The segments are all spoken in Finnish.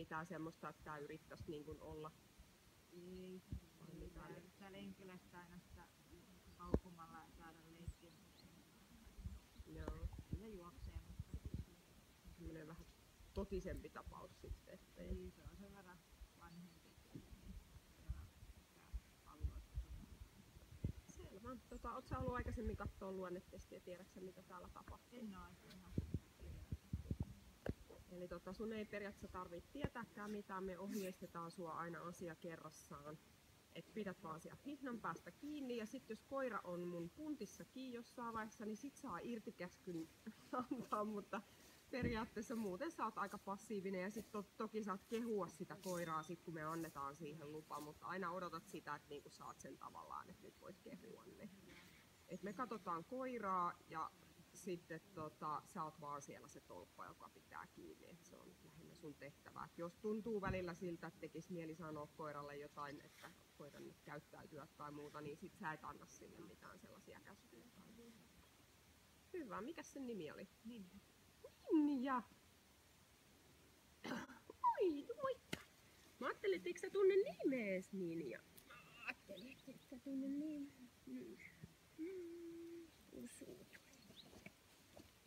mitään semmoista, että tää yrittäisi niin kuin olla? Ei. Täällä Enkelästä aina sitä paukumalla saada leikkiä. Joo. Kyllä juoksee, mutta Semmoinen vähän totisempi tapaus sitten. Että ei, se on sen verran vanhempi. Niin selvä. Ootko sä ollut aikaisemmin katsoa luonnetestiä? Tiedätkö mitä täällä tapahtuu? en oo ihan. Eli sun ei periaatteessa tarvitse tietääkään mitään, me ohjeistetaan sua aina asia kerrassaan. Et pidät vaan sieltä hihnan päästä kiinni ja sitten jos koira on mun puntissa kiinni jossain vaiheessa, niin sit saa irtikäskyn antaa, mutta periaatteessa muuten sä oot aika passiivinen ja sit toki saat kehua sitä koiraa sit kun me annetaan siihen lupa, mutta aina odotat sitä, että niinku saat sen tavallaan, että nyt voit kehua ne. Et me katsotaan koiraa ja sitten sä oot vaan siellä se tolppa, joka pitää kiinni, että se on lähinnä sun tehtävä. Et jos tuntuu välillä siltä, että tekis mieli sanoa koiralle jotain, että koira nyt käyttäytyä tai muuta, niin sit sä et anna sille mitään sellaisia käskyjä tai muuta. Hyvä, mikäs sen nimi oli? Ninja. Ninja! Oi, moikka! Mä ajattelin, etteikö sä tunne nimees, Ninja? Mä ajattelin, etteikö sä tunne nimees.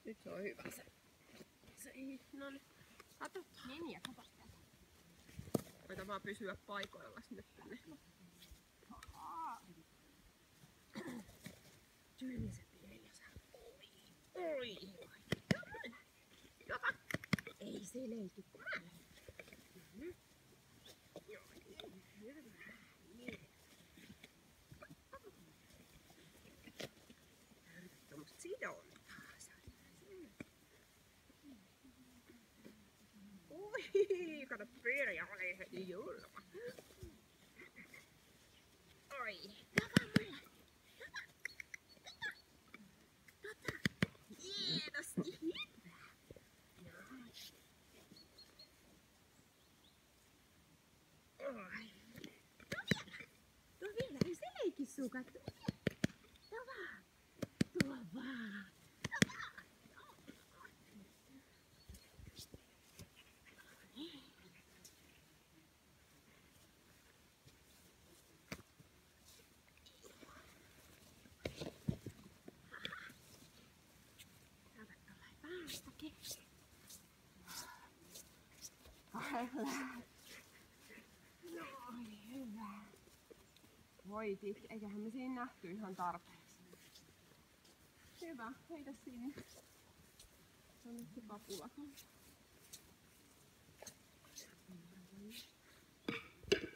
Nyt se on hyvä se. No niin, katsotaan. Ninja, katos täältä. Koita vaan pysyä paikoillas nyt tänne. Tyyli se pieni. Oi! Jota! Ei se leiki täällä. Joo, hyvä. Tuommoista sidontaa. Oi, kato Pirja oli heti julma. Oi, kato mulle. Kato. Hienosti, hyvä. Oi. Tuo vielä, ei se leiki suka. Tuo vaan. Tuo vaan. Hyvä. Voitit, eiköhän me siinä nähty ihan tarpeeksi. Hyvä, heitä sinne. Anna se kapula.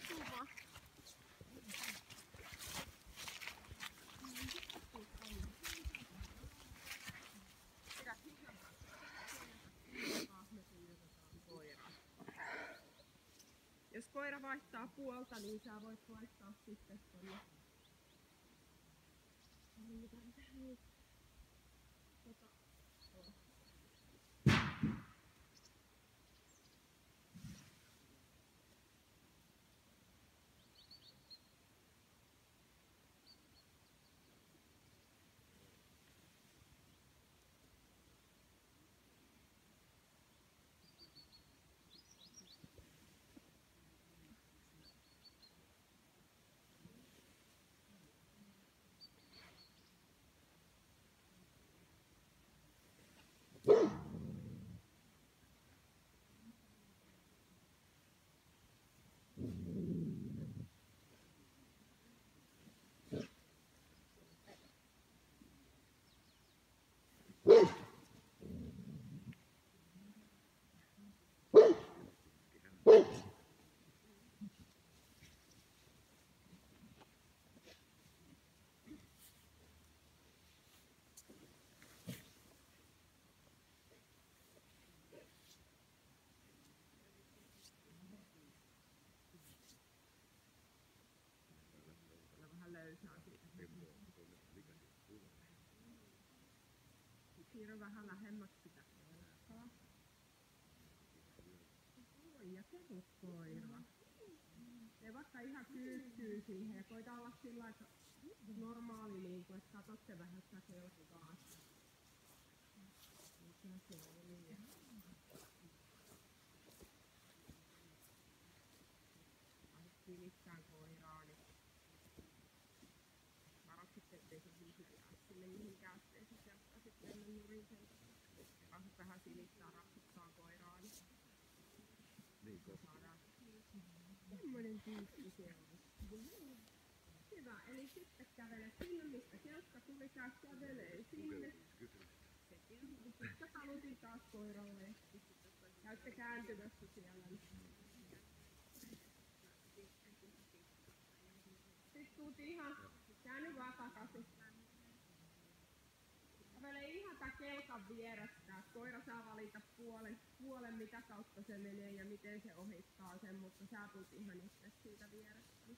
Hyvä. Jos koira vaihtaa puolta, niin sä voit vaihtaa sitten tonne. Siirry vähän lähemmäksi sitä koiraa. Oi, ja kehu koira. Tee vaikka ihan kyykkyy siihen ja koita olla sillä lailla normaali liiku, että katot se vähän sitä kelkkaa. Mikä se oli? ettei se vihjaa sinne mihinkään, ettei se sieltä sitten mennä nurin sen takia. Vähän silittää, raksuttaa koiraa, niin saadaan. Semmoinen tyyppi se on. Hyvä, eli sitten kävelet sinne, mistä kelkka tuli, kävelee sinne. Sitten talutin taas koiralle. Käytte kääntymässä siellä. Sitten tuut ihan, käänny vaan takaisin. Kävele ihan tää kelkan vierestä. Koira saa valita puolen, mitä kautta se menee ja miten se ohittaa sen, mutta sä tuut ihan itse siitä vierestä.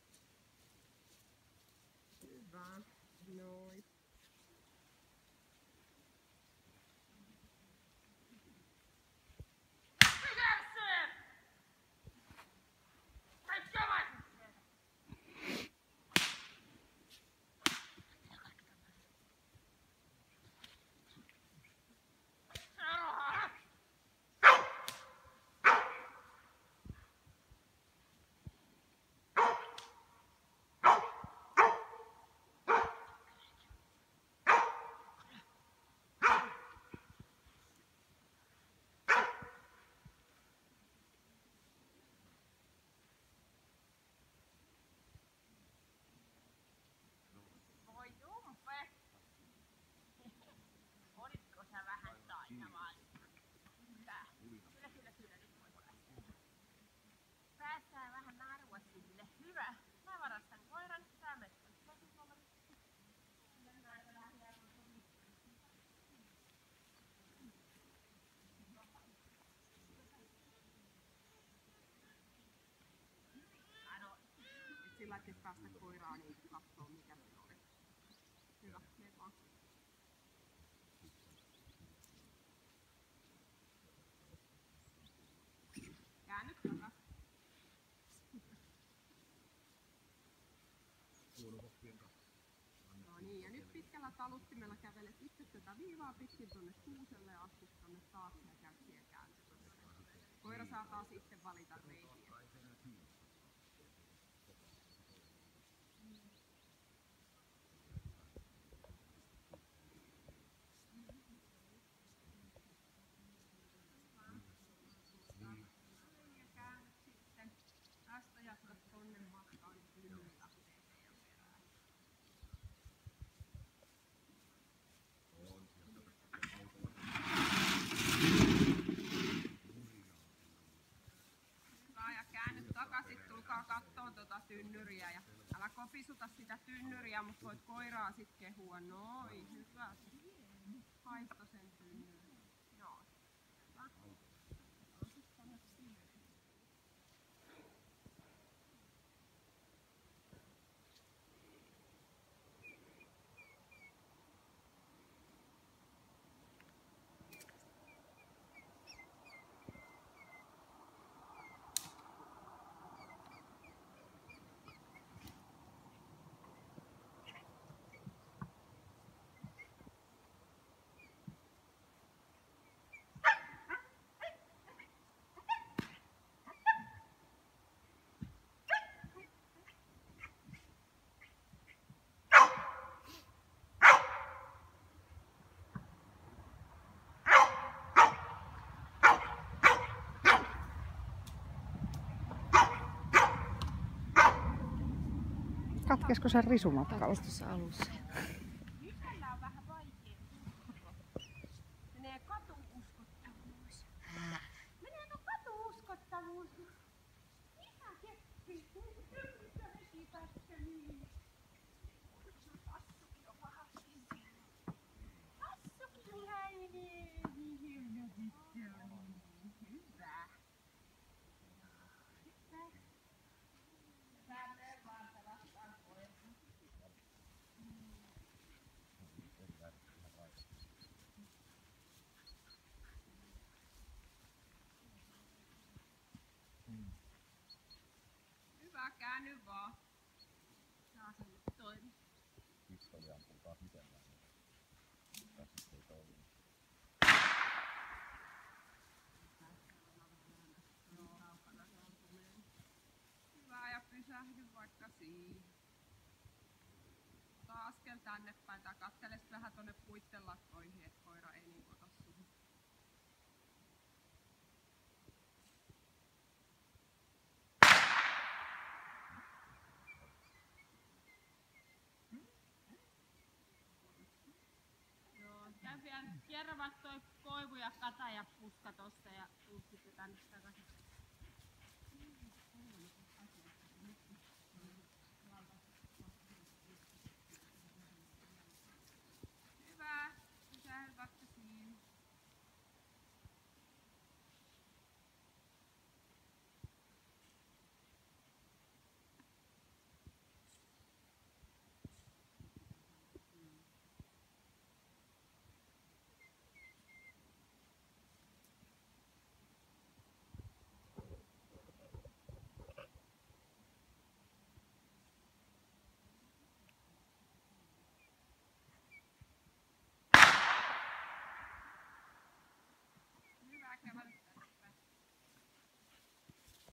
Hyvä. Noin. Päästään vähän narua sille. Hyvä. Mä varastan koiran. Sä menet kotiin. Sillä lailla, että päästä koiraa, niin katsoo mikä se oli. Hyvä, mene vaan. Käänny takas. No niin, ja nyt pitkällä taluttimella kävelet itse tätä viivaa pitkin tuonne kuuselle ja astut tuonne taakse ja käyt siihen kääntymässä. Koira saa taas itse valita reikiä. Ja käännyt sitten. Tästä jatkat tonne matkaan Tynnyriahteeseen ja perään. Hyvä, ja käänny takaisin, tulkaa kattoo tuota tynnyriä ja älä kopisuta sitä tynnyriä, mutta voit koiraa sit kehua. Noin, hyvä. Haisto sen tynnyrin. Joo. Hyvä. Katkesko sen risumatkalla? Tuossa alussa. Nykyllä on vähän vaikea. Menee katuuskottavuus. Meneekö katuuskottavuus? Mitä keppi? Mitä heti tässä niin? Passukin on pahasti siellä. Passukin häilee. Hyvä. Hyvä. Hyvä, käänny vaan. Saa sen nyt toimi. Pistolia ampuu taas itellään. Tässä ei toimi. Hyvä, ja pysähdy vaikka siihen. ota askel tänne päin tai kattele vähän tonne puitten latvoihin, että koira ei niin ota suhun. Joo, käy vielä kierrä vaikka toi koivu ja kata ja puska tosta ja tuu sitten tänne takaisin.